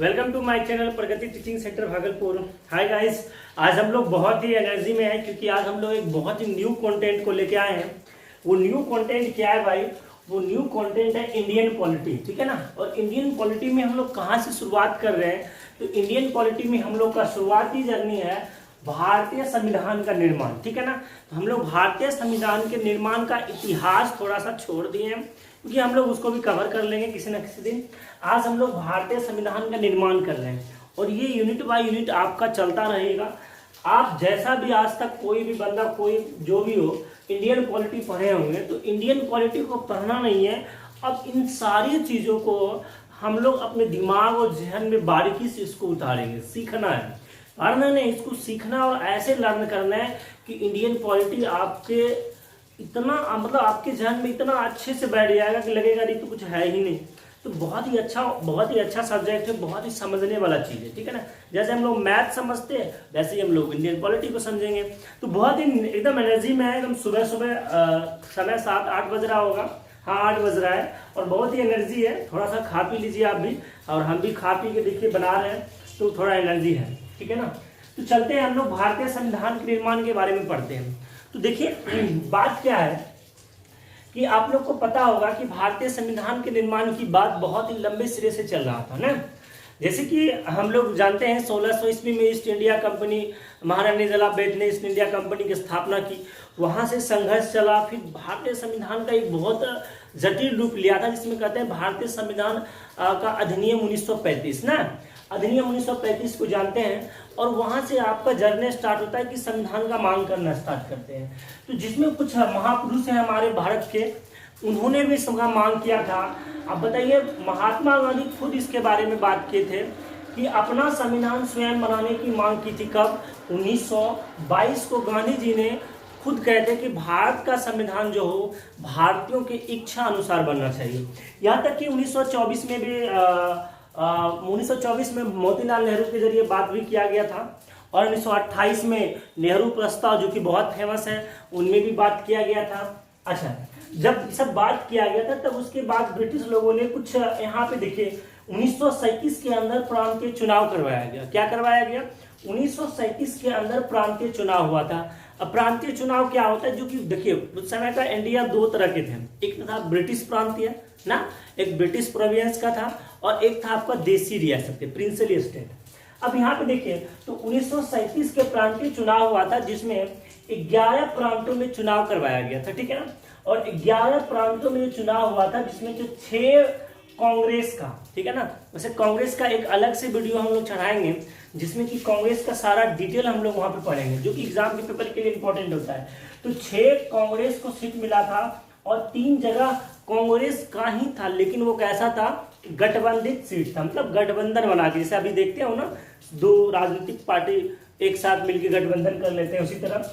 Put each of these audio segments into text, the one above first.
Welcome to my channel Pragati teaching centre Bhagalpur. Hi guys, आज हम लोग बहुत ही एनर्जी में हैं क्योंकि आज हम लोग एक बहुत ही न्यू कंटेंट को लेके आए हैं। वो न्यू कंटेंट क्या है भाई? वो न्यू कंटेंट है इंडियन पॉलिटी, ठीक है ना। और इंडियन पॉलिटी में हम लोग कहाँ से शुरुआत कर रहे हैं? तो इंडियन पॉलिटी में हम लोग का शुरुआती जर्नी है भारतीय संविधान का निर्माण, ठीक है ना। तो हम लोग भारतीय संविधान के निर्माण का इतिहास थोड़ा सा छोड़ दिए हैं क्योंकि हम लोग उसको भी कवर कर लेंगे किसी न किसी दिन। आज हम लोग भारतीय संविधान का निर्माण कर रहे हैं और ये यूनिट बाय यूनिट आपका चलता रहेगा। आप जैसा भी आज तक कोई भी बंदा, कोई जो भी हो, इंडियन पॉलिटी पढ़े होंगे तो इंडियन पॉलिटी को पढ़ना नहीं है। अब इन सारी चीज़ों को हम लोग अपने दिमाग और जहन में बारीकी से इसको उतारेंगे। सीखना है, पढ़ना नहीं, इसको सीखना और ऐसे लर्न करना है कि इंडियन पॉलिटी आपके इतना मतलब आपके जहन में इतना अच्छे से बैठ जाएगा कि लगेगा नहीं तो कुछ है ही नहीं। तो बहुत ही अच्छा सब्जेक्ट है, बहुत ही समझने वाला चीज़ है, ठीक है ना। जैसे हम लोग मैथ समझते हैं वैसे ही हम लोग इंडियन पॉलिटी को समझेंगे। तो बहुत ही एकदम एनर्जी में है, एकदम सुबह समय 7-8 बज रहा होगा। हाँ, 8 बज रहा है और बहुत ही एनर्जी है। थोड़ा सा खा पी लीजिए आप भी, और हम भी खा पी के देखिए बना रहे हैं तो थोड़ा एनर्जी है, ठीक है ना। तो चलते हैं, हम लोग भारतीय संविधान के निर्माण के बारे में पढ़ते हैं। तो देखिए बात क्या है कि आप लोग को पता होगा कि भारतीय संविधान के निर्माण की बात बहुत ही लंबे सिरे से चल रहा था ना। जैसे कि हम लोग जानते हैं 1600 ईस्वी में ईस्ट इंडिया कंपनी, महारानी जलालबेग ने ईस्ट इंडिया कंपनी की स्थापना की। वहाँ से संघर्ष चला, फिर भारतीय संविधान का एक बहुत जटिल रूप लिया था जिसमें कहते हैं भारतीय संविधान का अधिनियम 1935 ना। अधिनियम 1935 को जानते हैं और वहाँ से आपका जर्नी स्टार्ट होता है कि संविधान का मांग करना स्टार्ट करते हैं। तो जिसमें कुछ महापुरुष हैं हमारे भारत के, उन्होंने भी इसका मांग किया था। अब बताइए, महात्मा गांधी खुद इसके बारे में बात किए थे कि अपना संविधान स्वयं बनाने की मांग की थी। कब? 1922 को गांधी जी ने खुद कहते कि भारत का संविधान जो हो भारतीयों की इच्छा अनुसार बनना चाहिए। यहाँ तक कि 1924 में भी 1924 में मोतीलाल नेहरू के जरिए बात भी किया गया था और 1928 में नेहरू प्रस्ताव जो कि बहुत फेमस है उनमें भी बात किया गया था। अच्छा, जब सब बात किया गया था तब उसके बाद ब्रिटिश लोगों ने कुछ यहाँ पे देखिए 1937 के अंदर प्रांतीय चुनाव करवाया गया। क्या करवाया गया? 1937 के अंदर प्रांतीय चुनाव हुआ था। अब प्रांतीय चुनाव क्या होता है? जो कि देखिए उस समय का इंडिया दो तरह के थे, एक था ब्रिटिश प्रांतीय ना, एक ब्रिटिश प्रोविंस का था और एक था आपका देसी रियासत, प्रिंसली स्टेट। अब यहाँ पे देखिए तो 1937 के प्रांतीय चुनाव हुआ था जिसमें 11 प्रांतों में चुनाव करवाया गया था, ठीक है ना। और 11 प्रांतों में चुनाव हुआ था जिसमें जो 6 कांग्रेस का, ठीक है ना। वैसे कांग्रेस का एक अलग से वीडियो हम लोग चढ़ाएंगे जिसमें कि कांग्रेस का सारा डिटेल हम लोग वहां पे पढ़ेंगे जो कि एग्जाम के पेपर के लिए इंपॉर्टेंट होता है। तो 6 कांग्रेस को सीट मिला था और 3 जगह कांग्रेस का ही था, लेकिन वो कैसा था? गठबंधित सीट था, मतलब गठबंधन बना के, जैसे अभी देखते हो ना, 2 राजनीतिक पार्टी एक साथ मिलकर गठबंधन कर लेते हैं उसी तरह।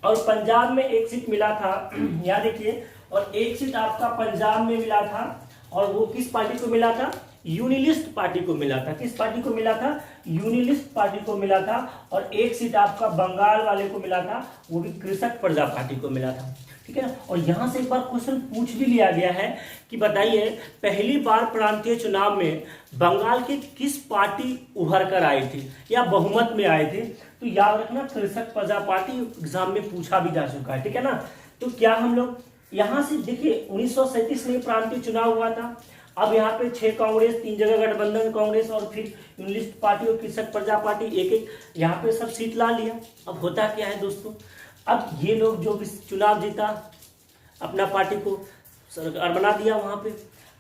और पंजाब में एक सीट मिला था, यहाँ देखिए, और एक सीट आपका पंजाब में मिला था और वो किस पार्टी को मिला था? यूनिलिस्ट पार्टी को मिला था। किस पार्टी को मिला था? यूनिलिस्ट पार्टी को मिला था। और एक सीट आपका बंगाल वाले को मिला था, वो भी कृषक प्रजा पार्टी को मिला था, ठीक है। और यहाँ से एक बार क्वेश्चन पूछ भी लिया गया है कि बताइए पहली बार प्रांतीय चुनाव में बंगाल की किस पार्टी उभर कर आई थी या बहुमत में आए थे? तो याद रखना, कृषक प्रजा पार्टी एग्जाम में पूछा भी जा चुका है, ठीक है ना। तो क्या हम लोग यहाँ से देखिए 1937 में प्रांतीय चुनाव हुआ था। अब यहाँ पे 6 कांग्रेस, 3 जगह गठबंधन कांग्रेस और फिर यूनिलिस्ट पार्टी और कृषक प्रजा पार्टी एक एक यहाँ पे सब सीट ला लिया। अब होता क्या है दोस्तों, अब ये लोग जो भी चुनाव जीता अपना पार्टी को सरकार बना दिया वहाँ पे।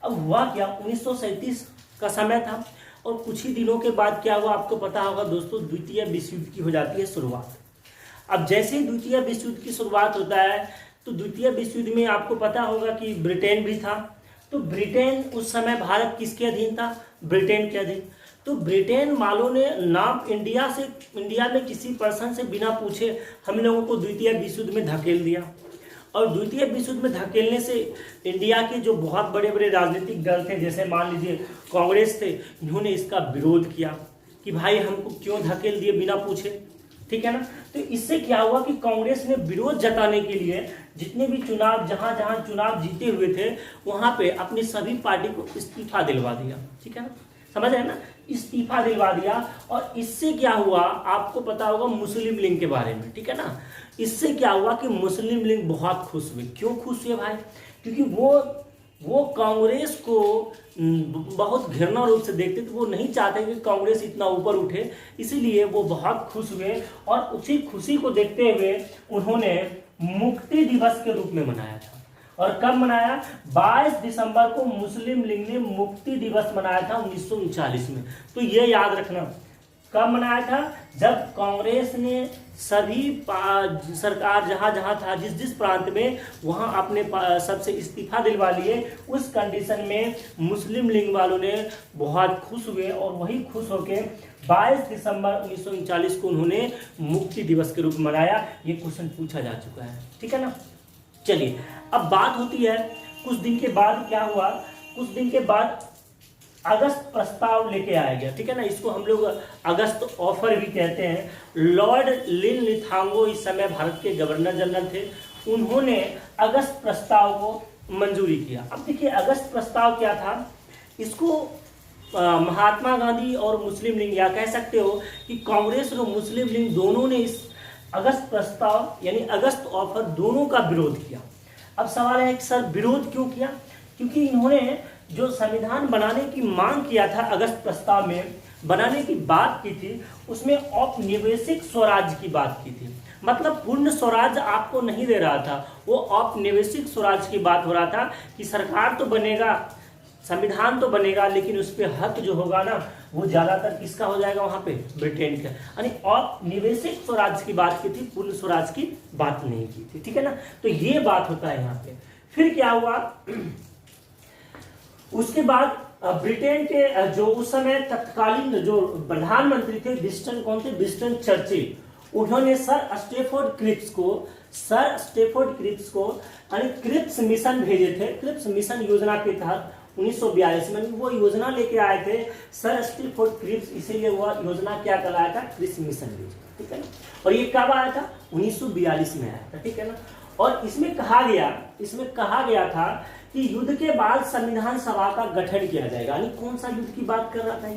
अब हुआ क्या? 1937 का समय था और कुछ ही दिनों के बाद क्या हुआ आपको पता होगा दोस्तों, द्वितीय विश्व युद्ध की हो जाती है शुरुआत। अब जैसे ही द्वितीय विश्व युद्ध की शुरुआत होता है तो द्वितीय विश्व युद्ध में आपको पता होगा कि ब्रिटेन भी था। तो ब्रिटेन उस समय भारत किसके अधीन था? ब्रिटेन के अधीन। तो ब्रिटेन वालों ने नाम इंडिया में किसी पर्सन से बिना पूछे हम लोगों को द्वितीय विश्व युद्ध में धकेल दिया। और द्वितीय विश्व युद्ध में धकेलने से इंडिया के जो बहुत बड़े बड़े राजनीतिक दल थे, जैसे मान लीजिए कांग्रेस थे, इन्होंने इसका विरोध किया कि भाई हमको क्यों धकेल दिए बिना पूछे, ठीक है ना। तो इससे क्या हुआ कि कांग्रेस ने विरोध जताने के लिए जितने भी चुनाव, जहां जहां चुनाव जीते हुए थे वहां पे अपनी सभी पार्टी को इस्तीफा दिलवा दिया, ठीक है ना। समझ रहे हैं ना, इस्तीफा दिलवा दिया। और इससे क्या हुआ आपको पता होगा मुस्लिम लीग के बारे में, ठीक है ना। इससे क्या हुआ कि मुस्लिम लीग बहुत खुश हुए। क्यों खुश हुए भाई? क्योंकि वो कांग्रेस को बहुत घृणा रूप से देखते थे, वो नहीं चाहते कि कांग्रेस इतना ऊपर उठे, इसीलिए वो बहुत खुश हुए। और उसी खुशी को देखते हुए उन्होंने मुक्ति दिवस के रूप में मनाया था। और कब मनाया? 22 दिसंबर को मुस्लिम लीग ने मुक्ति दिवस मनाया था 1939 में। तो ये याद रखना, कब मनाया था? जब कांग्रेस ने सभी सरकार जहां जहां था, जिस जिस प्रांत में, वहां अपने सबसे इस्तीफा दिलवा लिए। उस कंडीशन में मुस्लिम लीग वालों ने बहुत खुश हुए और वही खुश होके 22 दिसंबर 1939 को उन्होंने मुक्ति दिवस के रूप में मनाया। ये क्वेश्चन पूछा जा चुका है, ठीक है ना। चलिए अब बात होती है कुछ दिन के बाद क्या हुआ। कुछ दिन के बाद अगस्त प्रस्ताव लेके आया गया, ठीक है ना। इसको हम लोग अगस्त ऑफर भी कहते हैं। लॉर्ड लिनलिथांगो इस समय भारत के गवर्नर जनरल थे। उन्होंने अगस्त प्रस्ताव को मंजूरी किया। अब देखिए अगस्त प्रस्ताव क्या था, इसको महात्मा गांधी और मुस्लिम लीग, या कह सकते हो कि कांग्रेस और मुस्लिम लीग दोनों ने इस अगस्त प्रस्ताव यानी अगस्त ऑफर दोनों का विरोध किया। अब सवाल है कि सर विरोध क्यों किया? क्योंकि इन्होंने जो संविधान बनाने की मांग किया था, अगस्त प्रस्ताव में बनाने की बात की थी, उसमें औपनिवेशिक स्वराज की बात की थी। मतलब पूर्ण स्वराज आपको नहीं दे रहा था, वो औपनिवेशिक स्वराज की बात हो रहा था कि सरकार तो बनेगा, संविधान तो बनेगा, लेकिन उस पर हक जो होगा ना वो ज्यादातर किसका हो जाएगा? वहां पे ब्रिटेन का। यानी औपनिवेशिक स्वराज की बात की थी, पूर्ण स्वराज की बात नहीं की थी, ठीक है ना। तो ये बात होता है यहाँ पे। फिर क्या हुआ, उसके बाद ब्रिटेन के जो उस समय तत्कालीन जो प्रधानमंत्री थे, विंस्टन कौन थे? Winston Churchill. उन्होंने सर स्टैफोर्ड क्रिप्स को यानी क्रिप्स मिशन भेजे थे। क्रिप्स मिशन योजना के तहत 1942 में वो योजना लेके आए थे सर स्टैफोर्ड क्रिप्स, इसीलिए वो योजना क्या कहलाया था? क्रिप्स मिशन योजना, ठीक है ना। और ये कब आया था? 1942 में आया था, ठीक है ना। और इसमें कहा गया था कि युद्ध के बाद संविधान सभा का गठन किया जाएगा। यानी कौन सा युद्ध की बात कर रहा था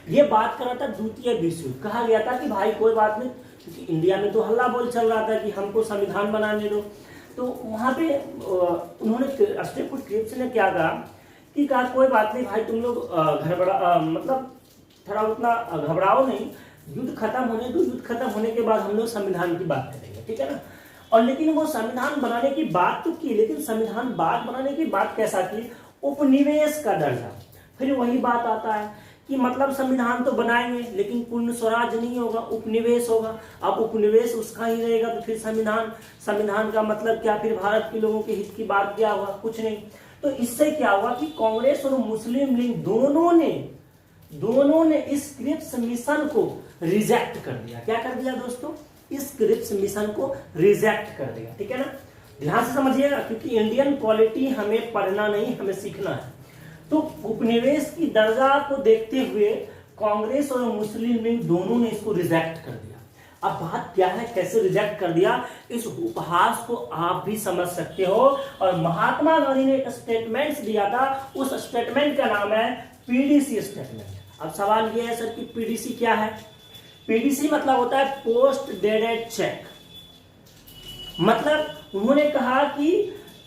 ये बात कर रहा था द्वितीय विश्व युद्ध। कहा गया था कि भाई कोई बात नहीं, क्योंकि इंडिया में तो हल्ला बोल चल रहा था कि हमको संविधान बनाने दो। तो वहां पे उन्होंने स्टैफोर्ड क्रिप्स ने क्या कहा कि कहा कोई बात नहीं भाई, तुम लोग मतलब थोड़ा उतना घबराओ नहीं, युद्ध खत्म होने दो, युद्ध खत्म होने के बाद हम लोग संविधान की बात करेंगे, ठीक है ना। और लेकिन वो संविधान बनाने की बात तो की, लेकिन संविधान बनाने की बात कैसा की? उपनिवेश का दर्जा। फिर वही बात आता है कि मतलब संविधान तो बनाएंगे लेकिन पूर्ण स्वराज नहीं होगा, उपनिवेश होगा। अब उपनिवेश उसका ही रहेगा तो फिर संविधान का मतलब क्या? फिर भारत के लोगों के हित की बात क्या होगा? कुछ नहीं। तो इससे क्या हुआ कि कांग्रेस और मुस्लिम लीग दोनों ने इस क्रिप्स मिशन को रिजेक्ट कर दिया। क्या कर दिया दोस्तों? इस क्रिप्स मिशन को रिजेक्ट कर दिया, ठीक है ना। ध्यान से समझिएगा, क्योंकि इंडियन पॉलिटी हमें पढ़ना नहीं, हमें सीखना है। तो उपनिवेश की दर्जा को देखते हुए कांग्रेस और मुस्लिम लीग दोनों ने इसको रिजेक्ट कर दिया। अब बात क्या है, कैसे रिजेक्ट कर दिया, इस उपहास को आप भी समझ सकते हो। और महात्मा गांधी ने एक स्टेटमेंट दिया था, उस स्टेटमेंट का नाम है पीडीसी स्टेटमेंट। अब सवाल यह है सर कि पीडीसी क्या है? पीडीसी मतलब होता है पोस्ट डेटेड चेक। मतलब उन्होंने कहा कि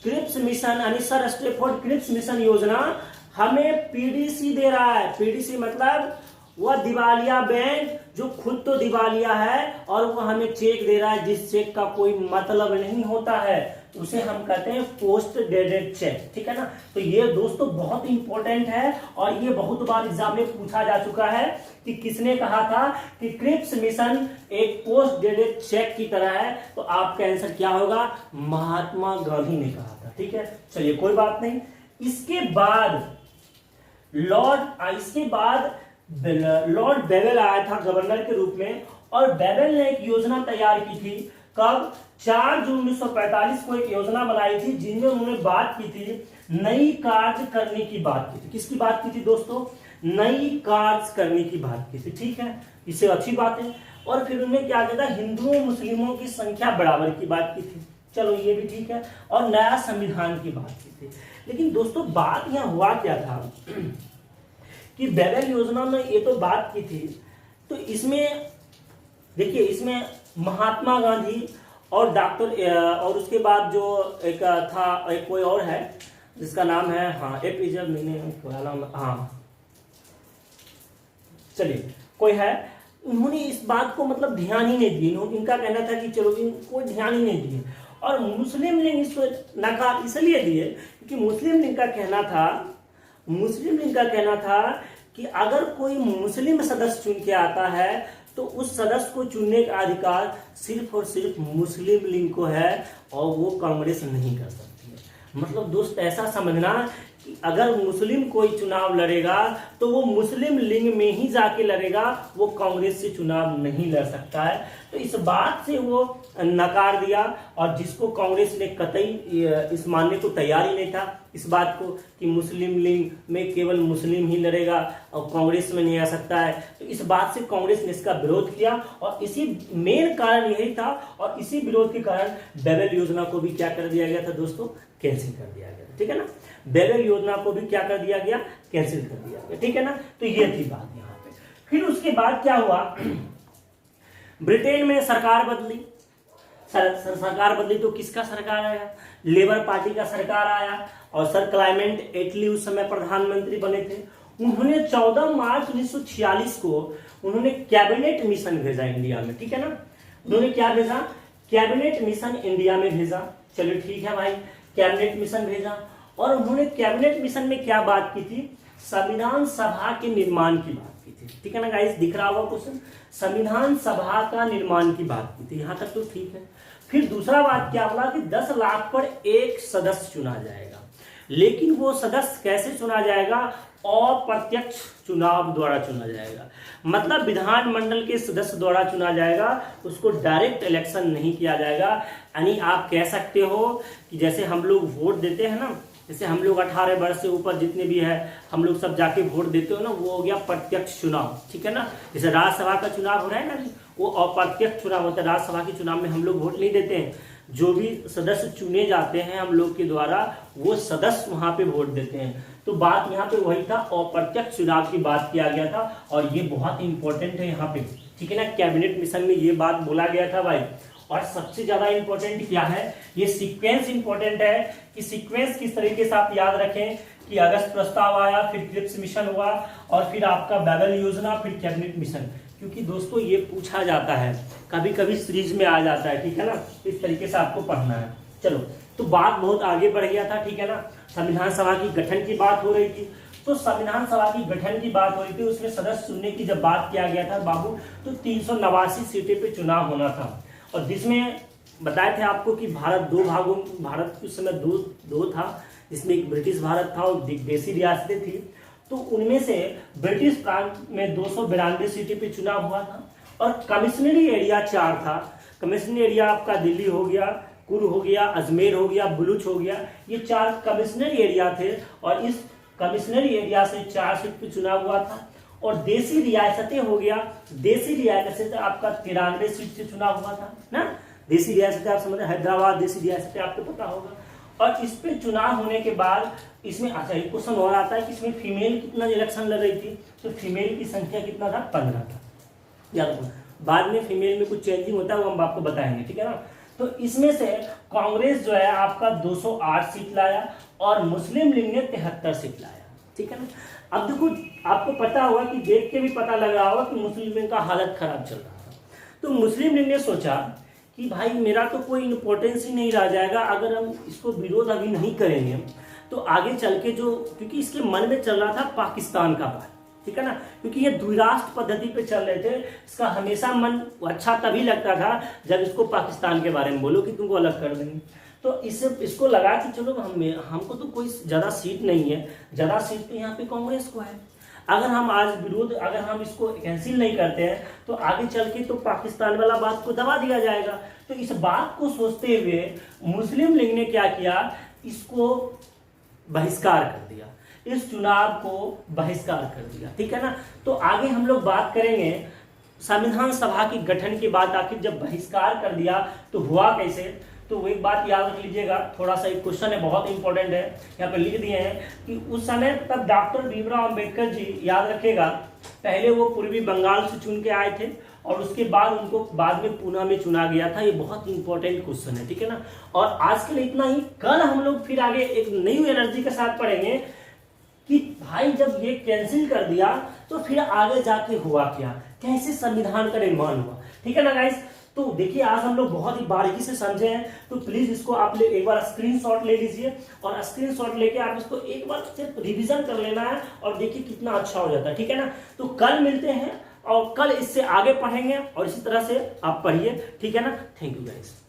क्रिप्स मिशन यानी सर स्टैफोर्ड क्रिप्स मिशन योजना हमें पीडीसी दे रहा है। पीडीसी मतलब वह दिवालिया बैंक जो खुद तो दिवालिया है और वो हमें चेक दे रहा है जिस चेक का कोई मतलब नहीं होता है, उसे हम कहते हैं पोस्ट डेटेड चेक, ठीक है ना। तो ये दोस्तों बहुत इंपॉर्टेंट है और ये बहुत बार एग्जाम में पूछा जा चुका है कि किसने कहा था कि क्रिप्स मिशन एक पोस्ट डेटेड चेक की तरह है। तो आपका आंसर क्या होगा? महात्मा गांधी ने कहा था, ठीक है। चलिए कोई बात नहीं। इसके बाद लॉर्ड बेवेल आया था गवर्नर के रूप में, और बेवेल ने एक योजना तैयार की थी। कब? 4 जून 1945 को एक योजना बनाई थी जिनमें उन्होंने बात की थी नई कार्य करने की बात की थी। किसकी बात की थी दोस्तों? नई कार्य करने की बात की थी, ठीक है। इससे अच्छी बात है। और फिर उन्होंने क्या किया था? हिंदुओं मुस्लिमों की संख्या बराबर की बात की थी, चलो ये भी ठीक है। और नया संविधान की बात की थी। लेकिन दोस्तों बात यहाँ हुआ क्या था कि बेबेल योजना में ये तो बात की थी, तो इसमें देखिए इसमें महात्मा गांधी और डॉक्टर और उसके बाद जो एक था, एक कोई और है जिसका नाम है, हाँ एपीजे, हाँ चलिए कोई है, उन्होंने इस बात को मतलब ध्यान ही नहीं दिए। इनका कहना था कि चलो कोई ध्यान ही नहीं दिए। और मुस्लिम लीग इसको नकार इसलिए दिए क्योंकि मुस्लिम लीग का कहना था कि अगर कोई मुस्लिम सदस्य चुन के आता है तो उस सदस्य को चुनने का अधिकार सिर्फ और सिर्फ मुस्लिम लीग को है और वो कांग्रेस नहीं कर सकती है। मतलब दोस्त ऐसा समझना कि अगर मुस्लिम कोई चुनाव लड़ेगा तो वो मुस्लिम लीग में ही जाके लड़ेगा, वो कांग्रेस से चुनाव नहीं लड़ सकता है। तो इस बात से वो नकार दिया और जिसको कांग्रेस ने कतई इस मानने को तैयार ही नहीं था, इस बात को कि मुस्लिम लीग में केवल मुस्लिम ही लड़ेगा और कांग्रेस में नहीं आ सकता है। तो इस बात से कांग्रेस ने इसका विरोध किया और इसी मेन कारण यही था और इसी विरोध के कारण बेबेल योजना को भी क्या कर दिया गया था दोस्तों, कैंसिल कर दिया गया। ठीक है ना, बेबेल योजना को भी क्या कर दिया गया, कैंसिल कर दिया गया। ठीक है ना, तो ये थी बात यहाँ पे। फिर उसके बाद क्या हुआ, ब्रिटेन में सरकार बदली। सरकार बदली तो किसका सरकार आया, लेबर पार्टी का सरकार आया और सर क्लाइमेट एटली उस समय प्रधानमंत्री बने थे। उन्होंने 14 मार्च 1946 को उन्होंने कैबिनेट मिशन भेजा इंडिया में। ठीक है ना, उन्होंने क्या भेजा, कैबिनेट मिशन इंडिया में भेजा। चलो ठीक है भाई, कैबिनेट मिशन भेजा और उन्होंने कैबिनेट मिशन में क्या बात की थी, संविधान सभा के निर्माण की बात की थी। ठीक है ना गाइस, दिख रहा होगा क्वेश्चन, संविधान सभा का निर्माण की बात की थी, यहां तक तो ठीक है। फिर दूसरा बात क्या बोला कि 10 लाख पर एक सदस्य चुना जाएगा, लेकिन वो सदस्य कैसे चुना जाएगा, अप्रत्यक्ष चुनाव द्वारा चुना जाएगा। मतलब विधानमंडल के सदस्य द्वारा चुना जाएगा, उसको डायरेक्ट इलेक्शन नहीं किया जाएगा। यानी आप कह सकते हो कि जैसे हम लोग वोट देते हैं ना, जैसे हम लोग 18 वर्ष से ऊपर जितने भी है हम लोग सब जाके वोट देते हो ना, वो हो गया प्रत्यक्ष चुनाव। ठीक है ना, जैसे राज्यसभा का चुनाव हो रहा है ना, वो अप्रत्यक्ष चुनाव होता है। राज्यसभा के चुनाव में हम लोग वोट नहीं देते हैं, जो भी सदस्य चुने जाते हैं हम लोग के द्वारा वो सदस्य वहां पे वोट देते हैं। तो बात यहाँ पे वही था, अप्रत्यक्ष चुनाव की बात किया गया था और ये बहुत इंपॉर्टेंट है यहाँ पे। ठीक है ना, कैबिनेट मिशन में ये बात बोला गया था भाई। और सबसे ज्यादा इंपॉर्टेंट क्या है, ये सीक्वेंस इंपॉर्टेंट है कि सीक्वेंस किस तरीके से आप याद रखें कि अगस्त प्रस्ताव आया, फिर क्रिप्स मिशन हुआ और फिर आपका बेबेल योजना, फिर कैबिनेट मिशन। क्योंकि दोस्तों ये पूछा जाता है, कभी कभी सीरीज में आ जाता है। ठीक है ना, इस तरीके से आपको पढ़ना है। चलो, तो बात बहुत आगे बढ़ गया था। ठीक है ना, संविधान सभा की गठन की बात हो रही थी। तो संविधान सभा की गठन की बात हो रही थी, उसमें सदस्य चुनने की जब बात किया गया था बाबू, तो 389 सीटें पे चुनाव होना था। और जिसमें बताए थे आपको कि भारत दो भागों, भारत उस समय दो था, जिसमें एक ब्रिटिश भारत था और विदेशी रियासतें थी। तो उनमें से ब्रिटिश प्रांत में 292 सीटें पे चुनाव हुआ था और कमिश्नरी एरिया 4 था। कमिश्नरी एरिया आपका दिल्ली हो गया, कुर्ग हो गया, अजमेर हो गया, बलूच हो गया, ये 4 कमिश्नरी एरिया थे और इस कमिश्नरी एरिया से 4 सीट पे चुनाव हुआ था। और देसी रियासतें हो गया, देसी रियासतें आपका 93 सीट से चुनाव हुआ था ना। देसी रियासतें आप समझ, हैदराबाद देसी रियासतें आपको पता होगा। और इस पे चुनाव होने के बाद इसमें अच्छा एक क्वेश्चन और आता है कि इसमें फीमेल कितना इलेक्शन लड़ रही थी, तो फीमेल की संख्या कितना था, 15 था। याद रखना, बाद में फीमेल में कुछ चेंजिंग होता है वो हम आपको बताएंगे। ठीक है ना, तो इसमें से कांग्रेस जो है आपका 208 सीट लाया और मुस्लिम लीग ने 73 सीट लाया। ठीक है ना, अब देखो आपको पता होगा कि देख के भी पता लग रहा होगा कि मुस्लिम लीग का हालत खराब चल रहा था। तो मुस्लिम लीग ने सोचा कि भाई मेरा तो कोई इंपॉर्टेंस ही नहीं रह जाएगा अगर हम इसको विरोध अभी नहीं करेंगे तो आगे चल के जो, क्योंकि इसके मन में चल रहा था पाकिस्तान का बात। ठीक है ना, क्योंकि ये द्विराष्ट्र पद्धति पे चल रहे थे, इसका हमेशा मन अच्छा तभी लगता था जब इसको पाकिस्तान के बारे में बोलो कि तुमको अलग कर देंगे। तो इसको लगा कि चलो हमको तो कोई ज्यादा सीट नहीं है, ज्यादा सीट तो यहाँ पे कांग्रेस को है। अगर हम आज विरोध, अगर हम इसको कैंसिल नहीं करते हैं तो आगे चल के तो पाकिस्तान वाला बात को दबा दिया जाएगा। तो इस बात को सोचते हुए मुस्लिम लीग ने क्या किया, इसको बहिष्कार कर दिया, इस चुनाव को बहिष्कार कर दिया। ठीक है ना, तो आगे हम लोग बात करेंगे संविधान सभा की गठन के बाद आखिर जब बहिष्कार कर दिया तो हुआ कैसे। तो वो एक बात याद रख लीजिएगा, थोड़ा सा एक क्वेश्चन है बहुत इंपॉर्टेंट है, यहाँ पे लिख दिए हैं कि उस समय तब डॉक्टर भीमराव अंबेडकर जी, याद रखिएगा, पहले वो पूर्वी बंगाल से चुन के आए थे और उसके बाद उनको बाद में पुणे में चुना गया था। ये बहुत इंपॉर्टेंट क्वेश्चन है, ठीक है ना। और आज के लिए इतना ही। कल हम लोग फिर आगे एक नई एनर्जी के साथ पढ़ेंगे कि भाई जब ये कैंसिल कर दिया तो फिर आगे जाके हुआ क्या, कैसे संविधान का निर्माण हुआ, ठीक है ना गाइस। तो देखिए आज हम लोग बहुत ही बारीकी से समझे हैं, तो प्लीज इसको आप एक बार स्क्रीनशॉट ले लीजिए और स्क्रीनशॉट लेके आप इसको एक बार सिर्फ रिवीजन कर लेना है और देखिए कितना अच्छा हो जाता है, ठीक है ना। तो कल मिलते हैं और कल इससे आगे पढ़ेंगे और इसी तरह से आप पढ़िए, ठीक है ना। Thank you guys.